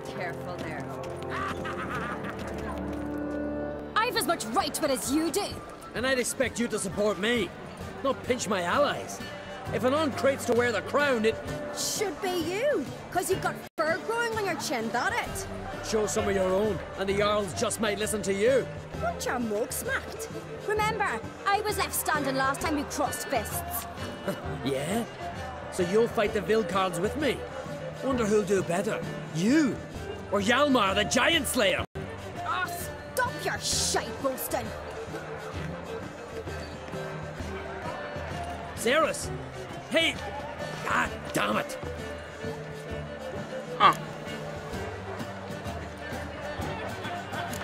careful there. I've as much right to it as you do. And I'd expect you to support me, not pinch my allies. If an uncrate's to wear the crown, it should be you, because you've got fur growing on your chin, that it? Show some of your own, and the Jarls just might listen to you. Weren't your mug smacked? Remember, I was left standing last time we crossed fists. Yeah? So you'll fight the Vilcards with me? Wonder who'll do better, you or Hjalmar the Giant Slayer? Oh, stop your shite boasting! Cerys! Hey! God damn it! Huh.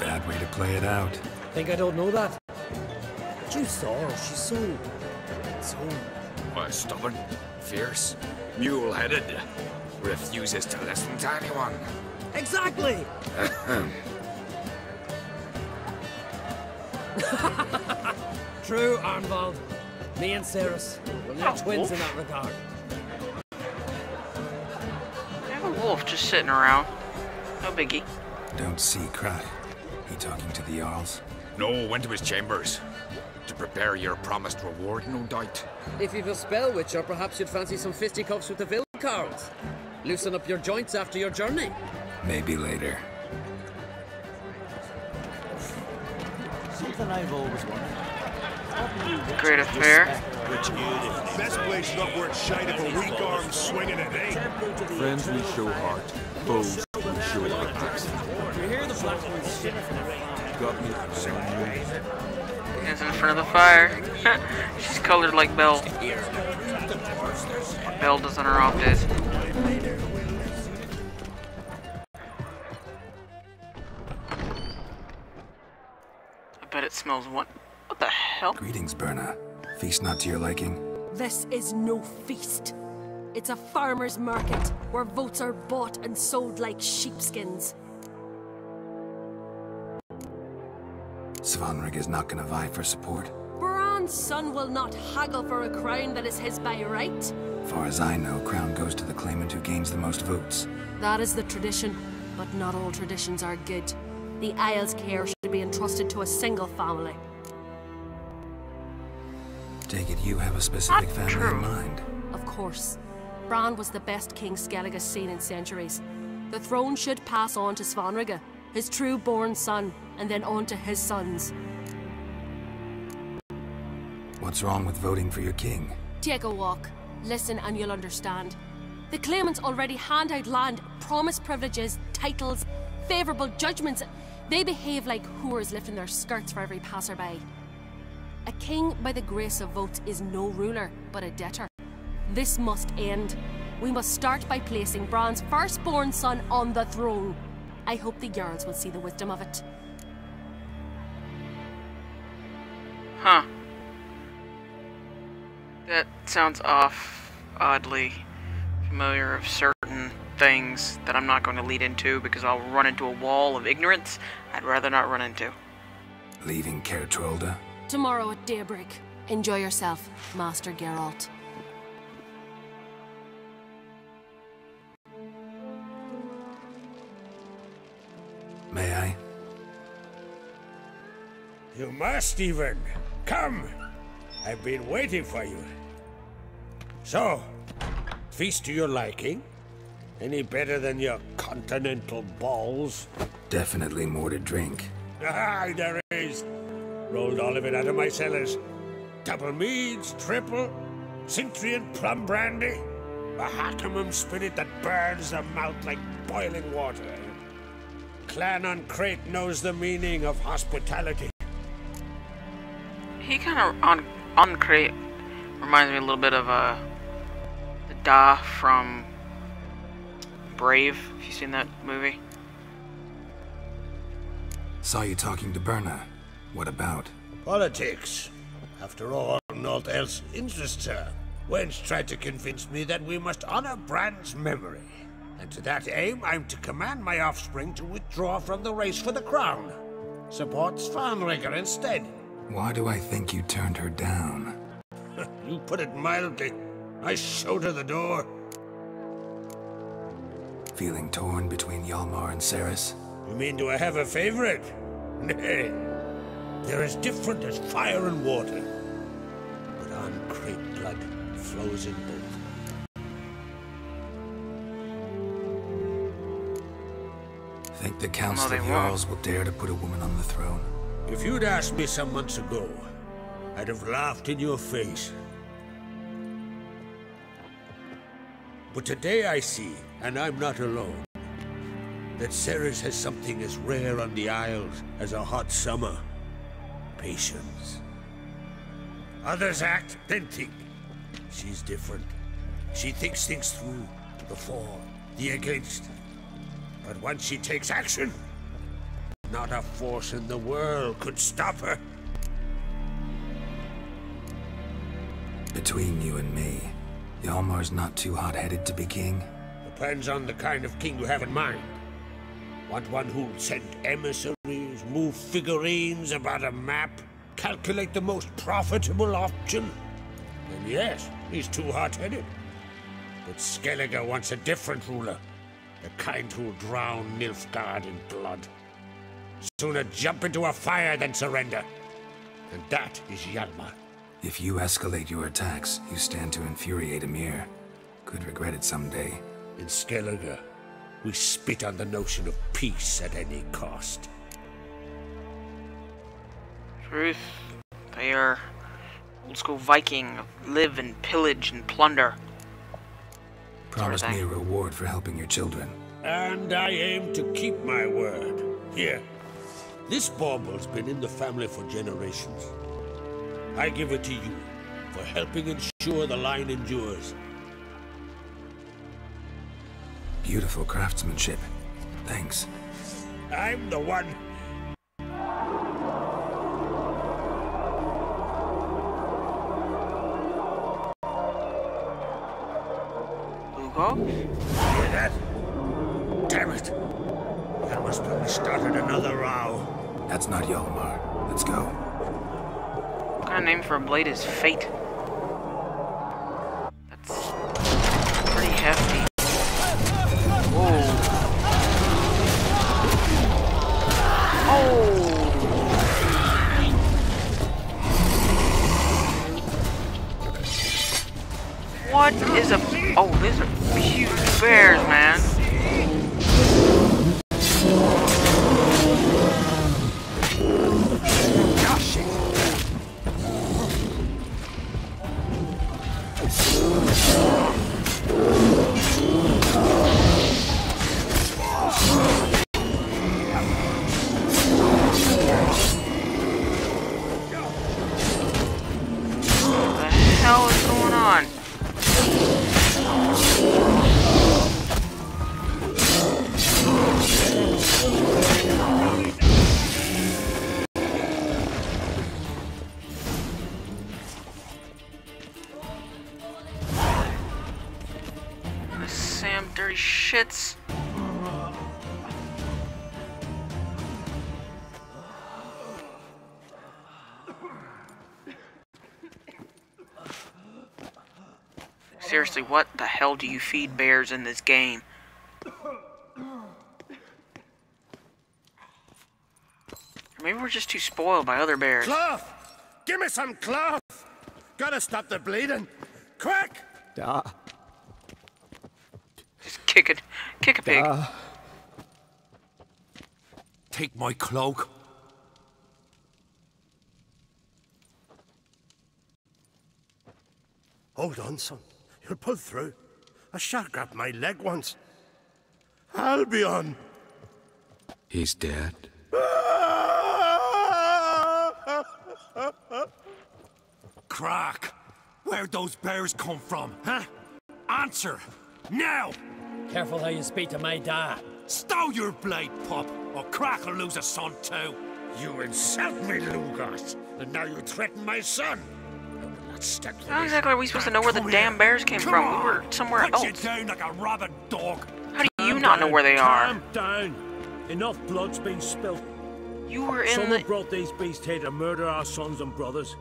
Bad way to play it out. Think I don't know that? But you saw her, she's so... Why, stubborn, fierce, mule-headed, refuses to listen to anyone. Exactly! True, Arnvald. Me and Cerys, we're twins in that regard. I have a wolf just sitting around. No biggie. Don't see Krat. He talking to the Jarls? No, went to his chambers. To prepare your promised reward, no doubt. If you've a spell witcher, perhaps you'd fancy some fisticuffs with the Vilcards. Loosen up your joints after your journey. Maybe later. Something I've always wondered. Great affair. Best place not worth shite if a weak arm swinging it, eh? Friends we show heart, foes we show attacks. You hear the black ones shivering from the Got me. Is in front of the fire. She's colored like Belle. Belle does on her off days. I bet it smells what the hell? Greetings, Berna. Feast not to your liking? This is no feast. It's a farmer's market where votes are bought and sold like sheepskins. Svanrig is not gonna vie for support. Bran's son will not haggle for a crown that is his by right. Far as I know, crown goes to the claimant who gains the most votes. That is the tradition, but not all traditions are good. The Isle's care should be entrusted to a single family. Take it you have a specific Not family true. in mind. Of course. Bran was the best king Skellig has seen in centuries. The throne should pass on to Svanrige, his true-born son, and then on to his sons. What's wrong with voting for your king? Take a walk. Listen and you'll understand. The claimants already hand out land, promise privileges, titles, favourable judgments. They behave like whores lifting their skirts for every passerby. A king by the grace of votes is no ruler, but a debtor. This must end. We must start by placing Bran's firstborn son on the throne. I hope the Jarls will see the wisdom of it. Huh. That sounds oddly familiar of certain things that I'm not going to lead into because I'll run into a wall of ignorance I'd rather not run into. Leaving Caer Trolda? Tomorrow at daybreak. Enjoy yourself, Master Geralt. May I? You must, even. Come! I've been waiting for you. So, feast to your liking? Any better than your continental balls? Definitely more to drink. Aye, there is. Rolled all of it out of my cellars. Double meads, triple, Cintrian plum brandy, a Hackamum spirit that burns the mouth like boiling water. Clan on Crate knows the meaning of hospitality. He kind of, on Crate, reminds me a little bit of the Da from Brave, if you've seen that movie. Saw you talking to Berna. What about? Politics. After all, naught else interests her. Wench tried to convince me that we must honor Bran's memory. And to that aim, I'm to command my offspring to withdraw from the race for the crown. Support Svanrige instead. Why do I think you turned her down? You put it mildly. I showed her the door. Feeling torn between Hjalmar and Ceres? You mean do I have a favorite? Nay. They're as different as fire and water. But uncreate blood flows in both. Think the Council of Jarls will dare to put a woman on the throne? If you'd asked me some months ago, I'd have laughed in your face. But today I see, and I'm not alone, that Ceres has something as rare on the Isles as a hot summer. Patience. Others act, then think. She's different. She thinks things through, the for, the against. But once she takes action, not a force in the world could stop her. Between you and me, Hjalmar's not too hot-headed to be king? Depends on the kind of king you have in mind. Want one who'll send emissaries, move figurines about a map, calculate the most profitable option? Then yes, he's too hot-headed. But Skellige wants a different ruler. The kind who'll drown Nilfgaard in blood. Sooner jump into a fire than surrender. And that is Hjalmar. If you escalate your attacks, you stand to infuriate Emir. Could regret it someday. In Skellige, we spit on the notion of peace at any cost. Truth. They are old school Viking, live and pillage and plunder. Promise me a reward for helping your children. And I aim to keep my word. Here, this bauble's been in the family for generations. I give it to you for helping ensure the line endures. Beautiful craftsmanship. Thanks. I'm the one. Hugo? Hear that? Damn it! Hjalmar's probably started another row. That's not Hjalmar. Let's go. What kind of name for a blade is Fate? That's pretty hefty. Whoa. Oh! What is a... Oh, these are huge bears, man. What the hell is going on? Sam dirty shits. Seriously, what the hell do you feed bears in this game? Maybe we're just too spoiled by other bears. Cloth! Give me some cloth! Gotta stop the bleeding. Quick! Just kick a pig. Take my cloak. Hold on, son. You'll pull through. A shark grabbed my leg once. Albion! He's dead. Crack! Where'd those bears come from, huh? Answer! Now! Careful how you speak to my dad. Stow your blade, pup, or Crack will lose a son too. You insult me, Lugos, and now you threaten my son. I will not step to How this. exactly are we supposed to know where the damn bears came from? We were somewhere Put you else. down like a rabid dog. How do you not know where they are? Calm down. Enough blood's been spilt. You were in Someone the... brought these beasts here to murder our sons and brothers.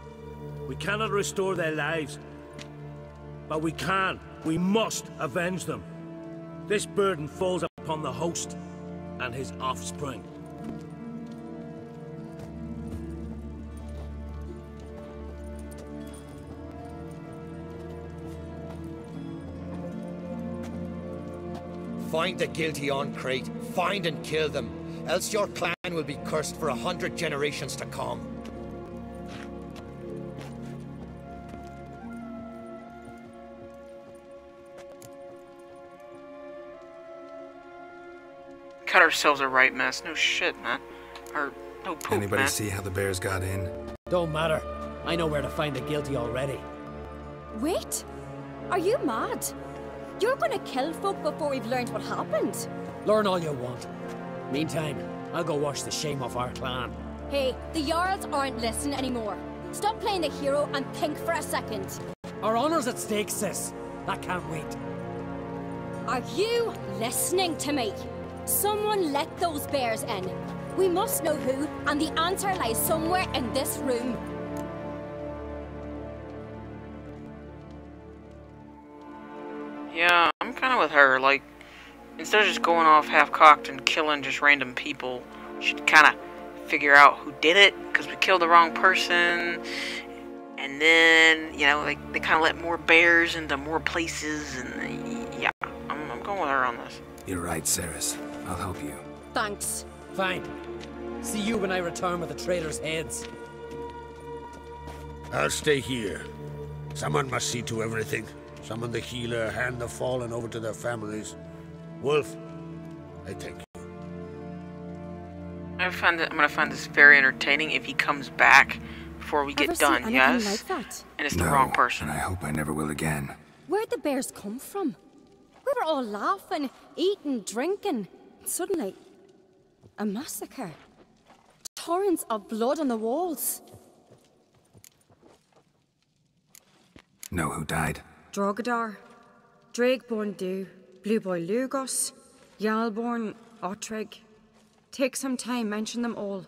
We cannot restore their lives. But we can. We must avenge them. This burden falls upon the host and his offspring. Find the guilty on Crate. Find and kill them. Else your clan will be cursed for 100 generations to come. Cut ourselves a right mess. No shit, man. Or no poop, Anybody man. see how the bears got in? Don't matter. I know where to find the guilty already. Wait! Are you mad? You're gonna kill folk before we've learned what happened? Learn all you want. Meantime, I'll go wash the shame off our clan. Hey, the Jarls aren't listening anymore. Stop playing the hero and think for a second. Our honor's at stake, sis. That can't wait. Are you listening to me? Someone let those bears in. We must know who, and the answer lies somewhere in this room. Yeah, I'm kind of with her. Like, instead of just going off half-cocked and killing just random people, we should kind of figure out who did it, because we killed the wrong person. And then, you know, like, they kind of let more bears into more places, and yeah, I'm going with her on this. You're right, Ceres. I'll help you. Thanks. Fine. See you when I return with the traitors' heads. I'll stay here. Someone must see to everything. Summon the healer, hand the fallen over to their families. Wolf, I thank you. I'm gonna find this very entertaining if he comes back before we get done, yes? Like that? And it's the wrong person. And I hope I never will again. Where'd the bears come from? We were all laughing, eating, drinking. Suddenly, a massacre. Torrents of blood on the walls. Know who died? Drogadar, Drakeborn Du, Blue Boy Lugos, Yalborn, Ottrig. Take some time, mention them all.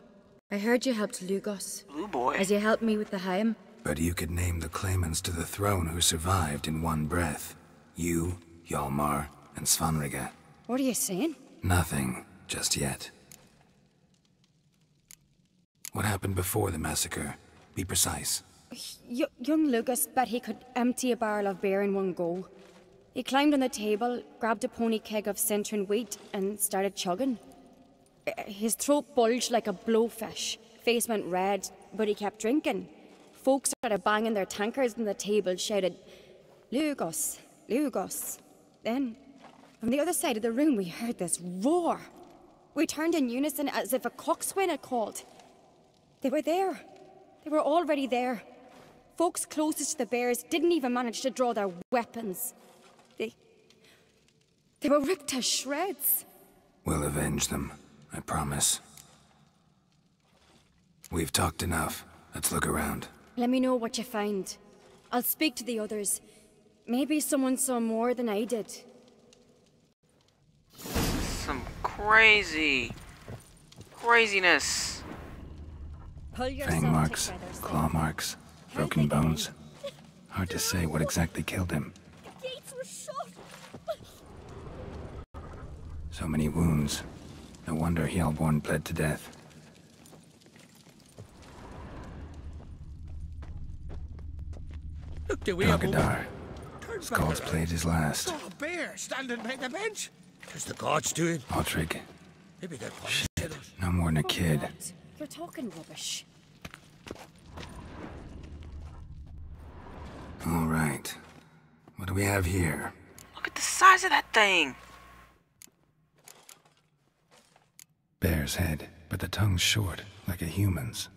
I heard you helped Lugos. Blue Boy? As you helped me with the Haim. But you could name the claimants to the throne who survived in one breath. You, Hjalmar, and Svanrige. What are you saying? Nothing, just yet. What happened before the massacre? Be precise. Young Lucas bet he could empty a barrel of beer in one go. He climbed on the table, grabbed a pony keg of Centron wheat, and started chugging. His throat bulged like a blowfish. Face went red, but he kept drinking. Folks started banging their tankards on the table, shouted, "Lugos, Lugos." Then, from the other side of the room, we heard this roar. We turned in unison as if a coxswain had called. They were there. They were already there. Folks closest to the bears didn't even manage to draw their weapons. They were ripped to shreds. We'll avenge them, I promise. We've talked enough. Let's look around. Let me know what you find. I'll speak to the others. Maybe someone saw more than I did. Some craziness. Fang marks, claw marks, broken bones. Hard to say what exactly killed him. The gates were shut. So many wounds. No wonder Hjalborn bled to death. Look, the way Drogadar. Scald's played his last. saw a bear standing by the bench. There's the gods doing. Ottrig. Maybe they're Shit, no more than a kid. You're talking rubbish. All right. What do we have here? Look at the size of that thing. Bear's head, but the tongue's short, like a human's.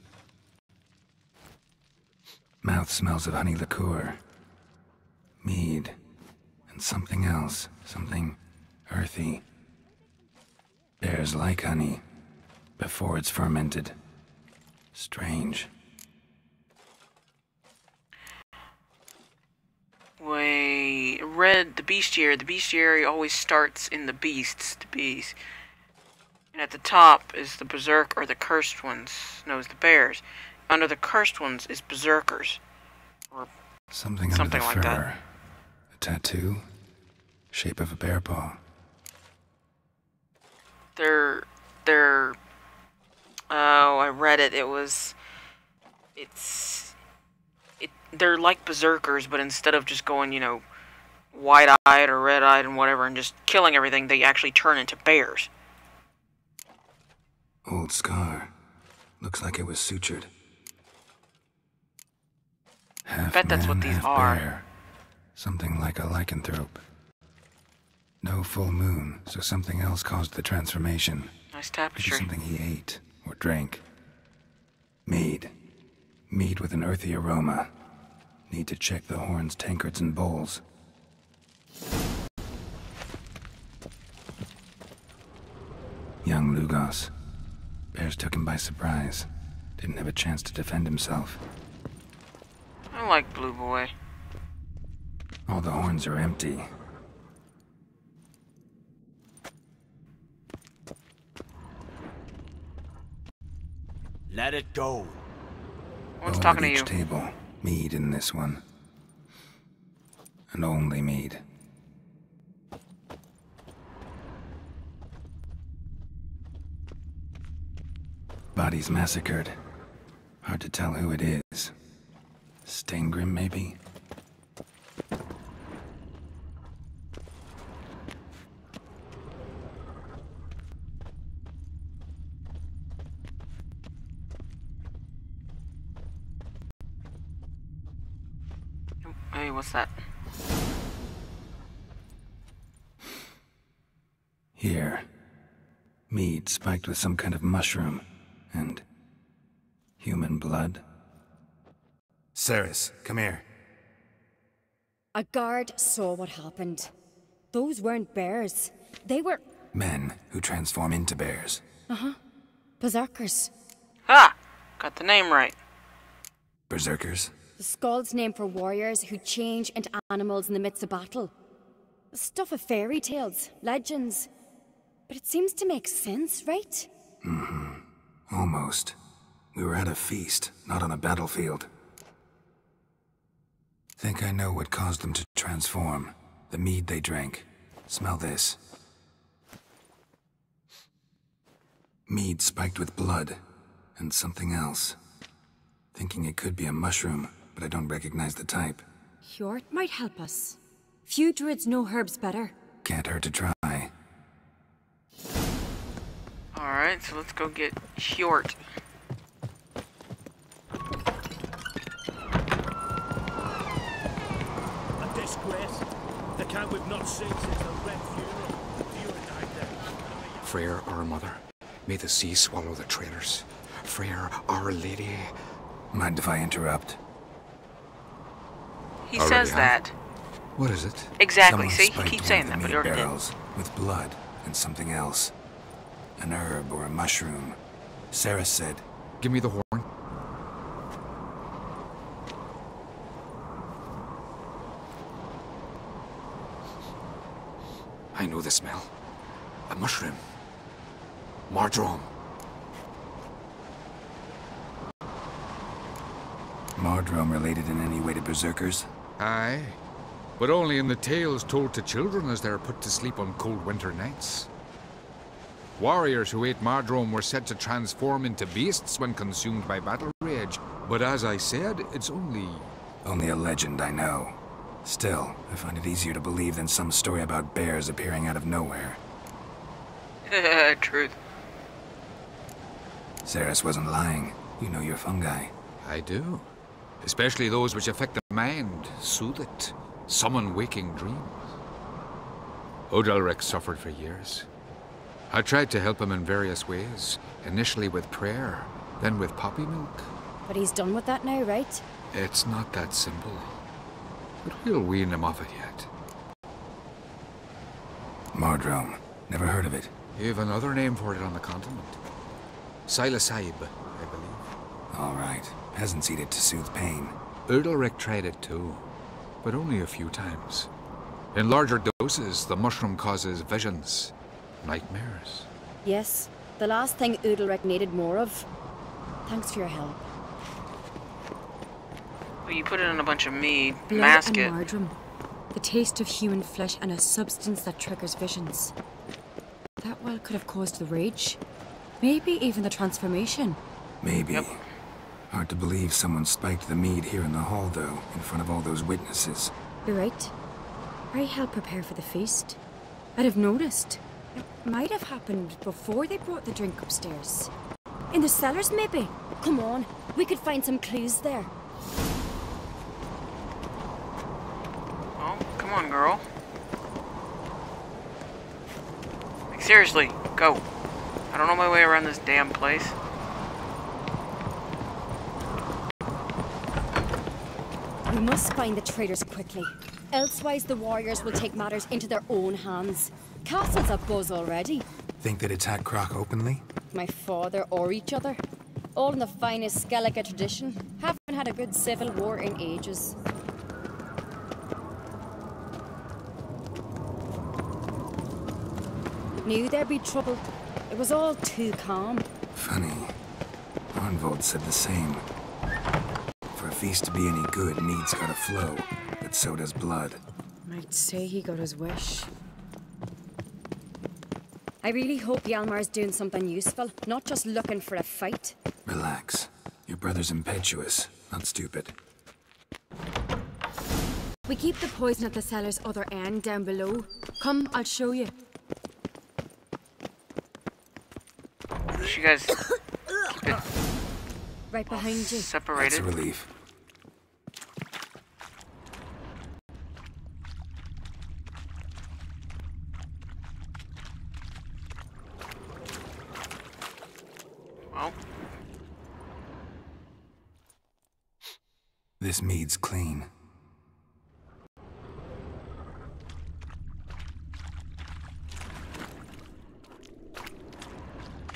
Mouth smells of honey liqueur. Mead. And something else. Something earthy. Bears like honey. Before it's fermented. Strange. Wait, read the bestiary. The bestiary always starts in the beasts, And at the top is the berserk or the cursed ones. No, it's the bears. Under the cursed ones is berserkers. Or something under the like fur. that. A tattoo? Shape of a bear paw. They're oh, I read it. They're like berserkers, but instead of just going, you know, wide-eyed or red-eyed and whatever and just killing everything, they actually turn into bears. Old scar. Looks like it was sutured. Half bet that's what man, these half are. bear. Something like a lycanthrope. No full moon, so something else caused the transformation. Nice Maybe tapestry. something he ate or drank. Mead. Mead with an earthy aroma. Need to check the horns, tankards, and bowls. Young Lugos. Bears took him by surprise. Didn't have a chance to defend himself. I like Blue Boy. All the horns are empty. Let it go. One's Bowl talking at to each you. table. Mead in this one. And only mead. Bodies massacred. Hard to tell who it is. Stangrim, maybe? Hey, what's that? Here. Mead spiked with some kind of mushroom. And human blood. Ceres, come here. A guard saw what happened. Those weren't bears. They were... Men who transform into bears. Uh-huh. Berserkers. Ah! Got the name right. Berserkers? The Skald's name for warriors who change into animals in the midst of battle. The stuff of fairy tales, legends. But it seems to make sense, right? Mm-hmm. Almost. We were at a feast, not on a battlefield. Think I know what caused them to transform. The mead they drank. Smell this. Mead spiked with blood. And something else. Thinking it could be a mushroom, but I don't recognize the type. Hjort might help us. Few druids know herbs better. Can't hurt to try. Alright, so let's go get Hjort. A disgrace. The camp we've not seen since the Red Funeral. You died there. Freyr, our mother. May the sea swallow the traitors. Freyr, our lady. Mind if I interrupt? He says that. What is it? Exactly, Someone see? He spiked keeps one saying of the that, but mead he already did. barrels with blood and something else. An herb or a mushroom. Sarah said, Give me the horn. I know the smell. A mushroom. Mardrome. Mardrome related in any way to berserkers? Aye. But only in the tales told to children as they're put to sleep on cold winter nights. Warriors who ate Mardrome were said to transform into beasts when consumed by battle rage. But as I said, it's only... Only a legend, I know. Still, I find it easier to believe than some story about bears appearing out of nowhere. Truth. Ceres wasn't lying. You know your fungi. I do. Especially those which affect the mind, soothe it, summon waking dreams. Odalric suffered for years. I tried to help him in various ways, initially with prayer, then with poppy milk. But he's done with that now, right? It's not that simple. But we'll wean him off it yet. Mardrome. Never heard of it. You've another name for it on the continent. Psilocybe, I believe. All right. Peasants eat it to soothe pain. Odalric tried it too, but only a few times. In larger doses, the mushroom causes visions, nightmares. Yes, the last thing Udalric needed more of. Thanks for your help. Well, you put it in a bunch of mead, Blood mask and it. Mardrome. The taste of human flesh and a substance that triggers visions. That will spell could have caused the rage. Maybe even the transformation. Maybe. Yep. Hard to believe someone spiked the mead here in the hall, though, in front of all those witnesses. You're right. I helped prepare for the feast. I'd have noticed. It might have happened before they brought the drink upstairs. In the cellars, maybe? Come on, we could find some clues there. Oh, come on, girl. Like, seriously, go. I don't know my way around this damn place. We must find the traitors quickly. Elsewise, the warriors will take matters into their own hands. Castle's abuzz already. Think they'd attack Croc openly? My father or each other. All in the finest Skellige tradition. Haven't had a good civil war in ages. Knew there'd be trouble. It was all too calm. Funny. Arnvold said the same. For a feast to be any good, mead's gotta flow, but so does blood. I'd say he got his wish. I really hope Hjalmar's doing something useful, not just looking for a fight. Relax. Your brother's impetuous, not stupid. We keep the poison at the cellar's other end down below. Come, I'll show you. You guys keep it Right behind you. separated. That's a relief. Well, This mead's clean.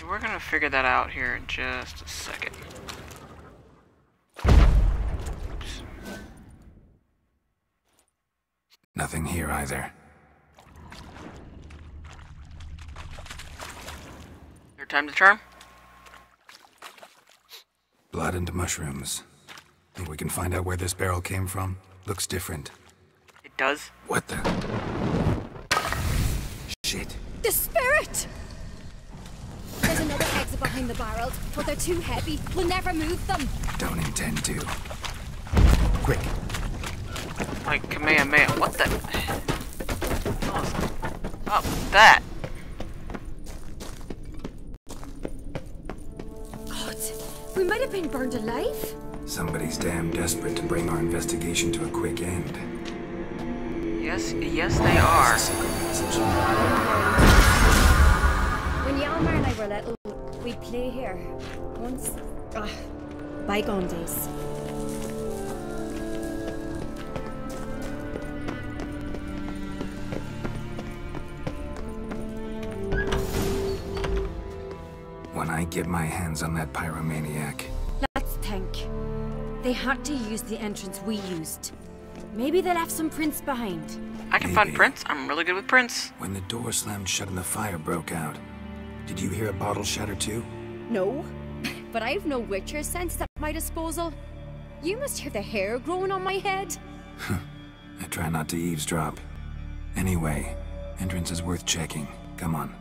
we're gonna figure that out here in just a second. Oops. Nothing here either. Your time to charm? Blood and mushrooms. Think we can find out where this barrel came from? Looks different. It does. What the? Shit. The spirit! There's another exit behind the barrels, but they're too heavy. We'll never move them. Don't intend to. Quick. Like Kamehameha. What the? Oh, that. God, we might have been burned alive. Somebody's damn desperate to bring our investigation to a quick end. Yes, yes they are. When Hjalmar and I were little, we'd play here. Once. Bygone days. When I get my hands on that pyromaniac. Let's think. They had to use the entrance we used. Maybe they left some prints behind. I can find prints. I'm really good with prints. When the door slammed shut and the fire broke out, did you hear a bottle shatter too? No, but I've no witcher sense at my disposal. You must hear the hair growing on my head. I try not to eavesdrop. Anyway, entrance is worth checking. Come on.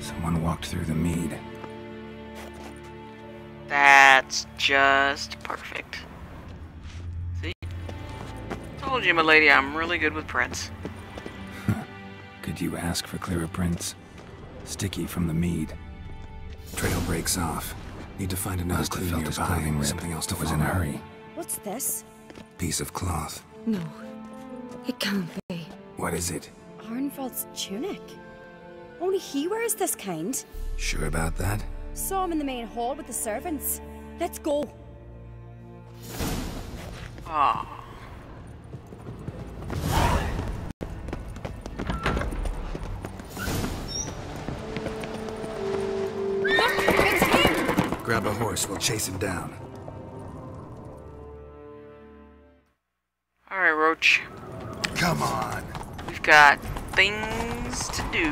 Someone walked through the mead. That's just perfect. See? Told you, my lady, I'm really good with prints. Could you ask for clearer prints? Sticky from the mead. Trail breaks off. Need to find another clue nearby. Something else that was in a hurry. What's this? Piece of cloth. No, it can't be. What is it? Arnvold's tunic. Only he wears this kind. Sure about that? Saw him in the main hall with the servants. Let's go. Ah. Look, it's him! Grab a horse, we'll chase him down. Alright, Roach. Come on. We've got things to do.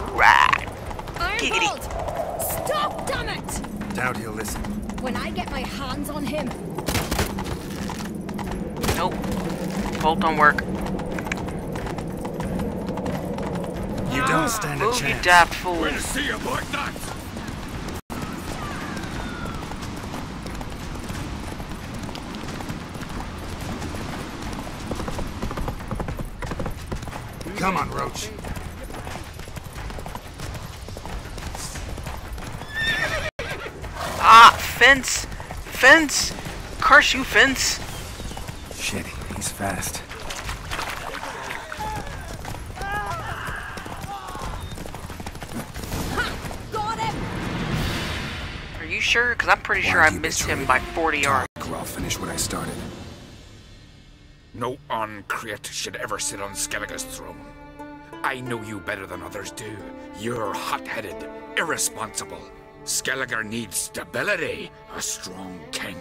Alright. Alright. Ironbolt! Stop, damn it! Doubt he'll listen. When I get my hands on him. Nope. Bolt don't work. You don't stand a Move, chance. you daft fool. We'll see you, boy nuts! Come on, Roach. Ah, fence! Fence! Curse you, fence! Shit, he's fast. Got him! Are you sure? Because I'm pretty sure I missed him by 40 yards. Or I'll finish what I started. No Oncreate should ever sit on Skellige's throne. I know you better than others do. You're hot-headed, irresponsible. Skellige needs stability, a strong king.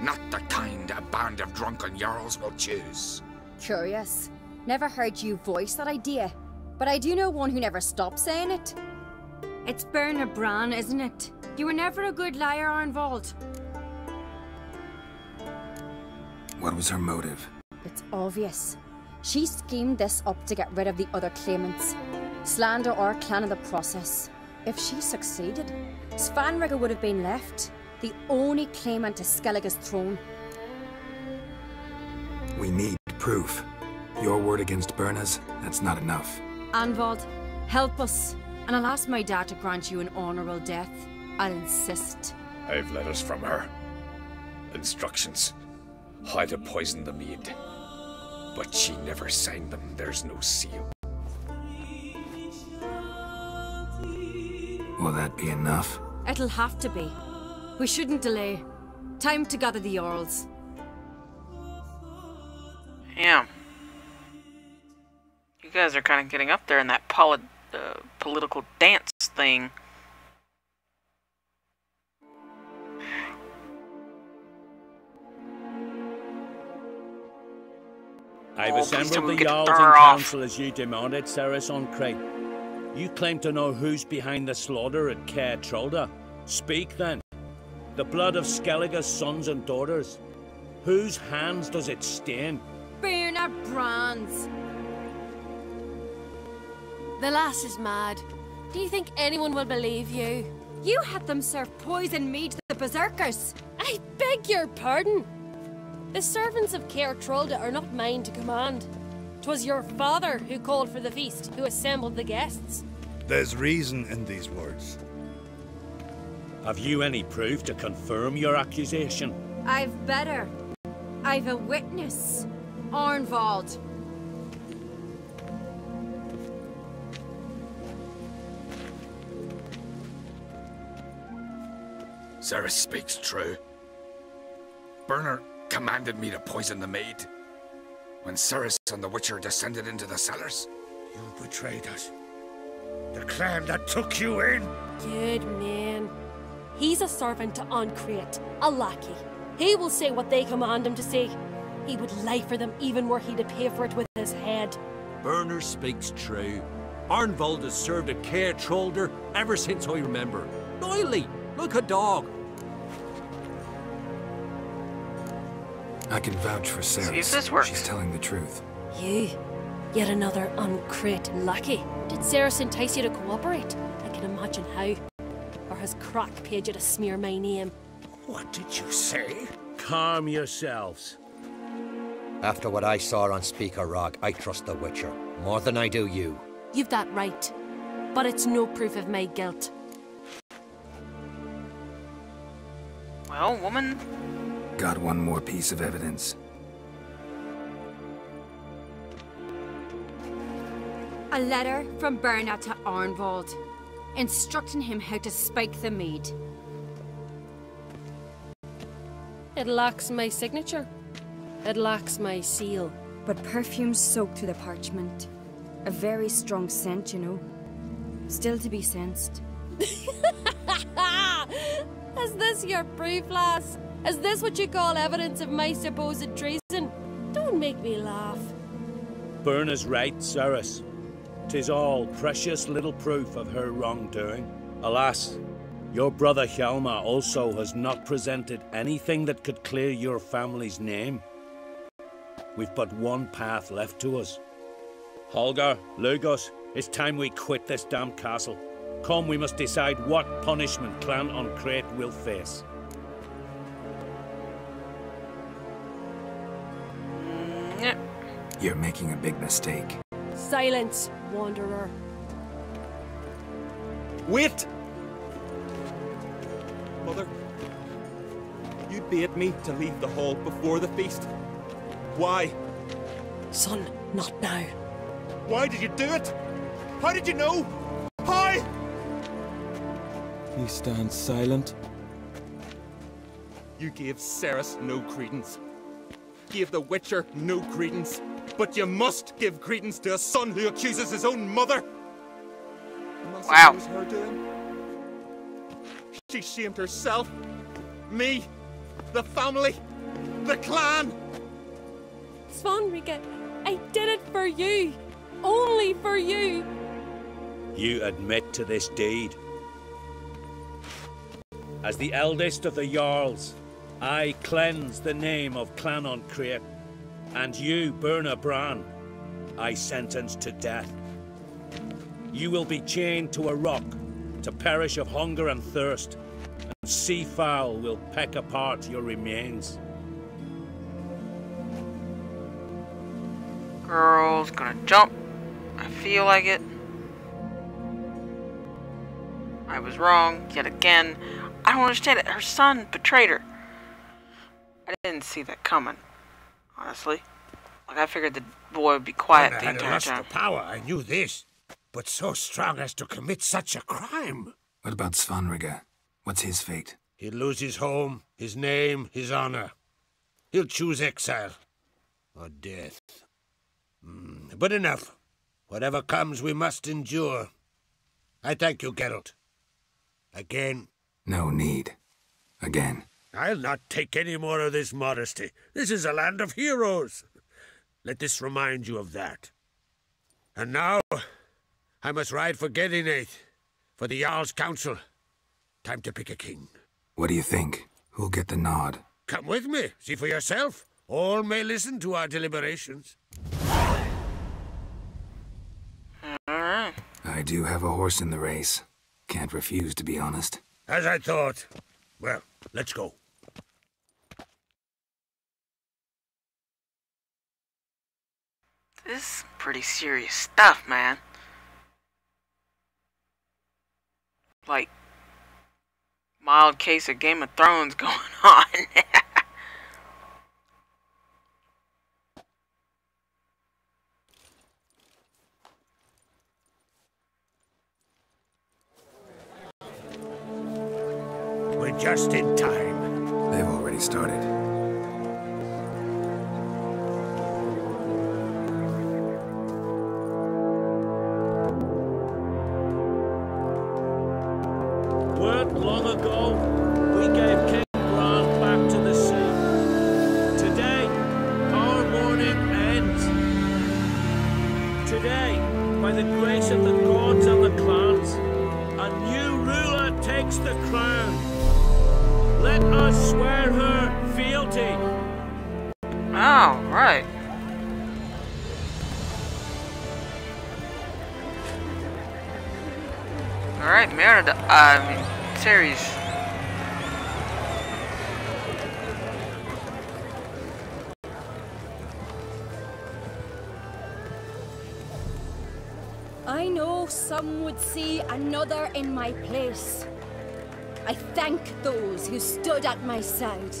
Not the kind a band of drunken jarls will choose. Curious. Never heard you voice that idea, but I do know one who never stops saying it. It's Berna Bran, isn't it? You were never a good liar, Arnvald. What was her motive? It's obvious. She schemed this up to get rid of the other claimants. Slander our clan in the process. If she succeeded, Svanrigga would have been left, the only claimant to Skellige's throne. We need proof. Your word against Berna's, that's not enough. Anvald, help us, and I'll ask my dad to grant you an honourable death. I'll insist. I've letters from her. Instructions. How to poison the mead. But she never signed them. There's no seal. Will that be enough? It'll have to be. We shouldn't delay. Time to gather the Jarls. Damn. You guys are kind of getting up there in that political dance thing. I've Oh, please assembled tell me the we get Jarls to in throw her off. council as you demanded, Ceres Oncreate. You claim to know who's behind the slaughter at Caer Trolda. Speak then. The blood of Skellige's sons and daughters. Whose hands does it stain? Berna Bran's. The lass is mad. Do you think anyone will believe you? You had them serve poison mead to the berserkers. I beg your pardon. The servants of Caer Trolda are not mine to command. 'Twas your father who called for the feast, who assembled the guests. There's reason in these words. Have you any proof to confirm your accusation? I've better. I've a witness. Arnvald. Ceres speaks true. Berna commanded me to poison the maid. When Ceres and the Witcher descended into the cellars. You betrayed us. The clan that took you in. Good man. He's a servant to Oncreate, a lackey. He will say what they command him to say. He would lie for them even were he to pay for it with his head. Berner speaks true. Arnvald has served at Caer Trolder ever since I remember. Noily, look a dog. I can vouch for Ceres. See if this works. She's telling the truth. You, yet another Oncreate lackey. Did Ceres entice you to cooperate? I can imagine how. Or has Crack paid you to smear my name? What did you say? Calm yourselves. After what I saw on Speaker Rock, I trust the Witcher more than I do you. You've that right. But it's no proof of my guilt. Well, woman. Got one more piece of evidence. A letter from Berna to Arnvald, instructing him how to spike the mead. It lacks my signature. It lacks my seal. But perfume soaked through the parchment. A very strong scent, you know. Still to be sensed. Is this your proof, lass? Is this what you call evidence of my supposed treason? Don't make me laugh. Berna's right, Ceres. 'Tis all precious little proof of her wrongdoing. Alas, your brother Hjalmar also has not presented anything that could clear your family's name. We've but one path left to us. Holger, Lugos, it's time we quit this damn castle. Come, we must decide what punishment Clan on Crete will face. You're making a big mistake. Silence, wanderer. Wait! Mother, you bade me to leave the hall before the feast. Why? Son, not now. Why did you do it? How did you know? How? He stands silent. You gave Ceres no credence. Gave the Witcher no credence. But you must give credence to a son who accuses his own mother. Wow. Was her doing? She shamed herself, me, the family, the clan. Svanrige, I did it for you. Only for you. You admit to this deed. As the eldest of the Jarls, I cleanse the name of Clan on Crete. And you, Berna Bran, I sentence to death. You will be chained to a rock, to perish of hunger and thirst, and sea fowl will peck apart your remains. Girl's gonna jump. I feel like it. I was wrong, yet again. I don't understand it. Her son betrayed her. I didn't see that coming. Honestly, like I figured the boy would be quiet the entire lust time. for power, I knew this, but so strong as to commit such a crime. What about Svanrige? What's his fate? He'll lose his home, his name, his honor. He'll choose exile or death. But enough. Whatever comes, we must endure. I thank you, Geralt. Again. No need. Again. I'll not take any more of this modesty. This is a land of heroes. Let this remind you of that. And now, I must ride for Gedinate, for the Jarl's Council. Time to pick a king. What do you think? Who'll get the nod? Come with me, see for yourself. All may listen to our deliberations. Alright. I do have a horse in the race. Can't refuse, to be honest. As I thought. Well, let's go. This is pretty serious stuff, man. Like, mild case of Game of Thrones going on. We're just in time. They've already started. Weren't long ago, we gave King Bran back to the sea. Today, our mourning ends. Today, by the grace of the gods and the clans, a new ruler takes the crown. Let us swear her fealty. Oh, right. Alright, series. I know some would see another in my place. I thank those who stood at my side.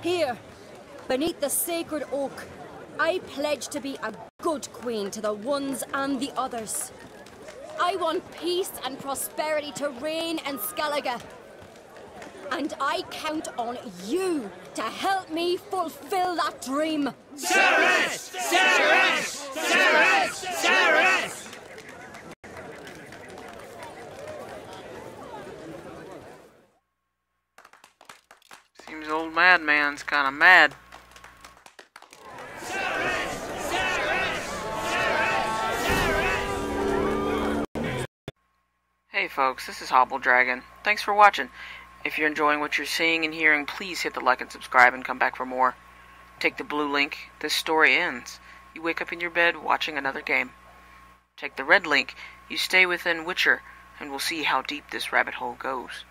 Here, beneath the sacred oak, I pledge to be a good queen to the ones and the others. I want peace and prosperity to reign in Skellige. And I count on you to help me fulfill that dream. Ceres! Ceres! Ceres! Ceres! Seems old madman's kinda mad. Ceres! Ceres! Ceres! Ceres! Hey folks, this is Hobble Dragon. Thanks for watching. If you're enjoying what you're seeing and hearing, please hit the like and subscribe and come back for more. Take the blue link. This story ends. You wake up in your bed watching another game. Take the red link. You stay within Witcher, and we'll see how deep this rabbit hole goes.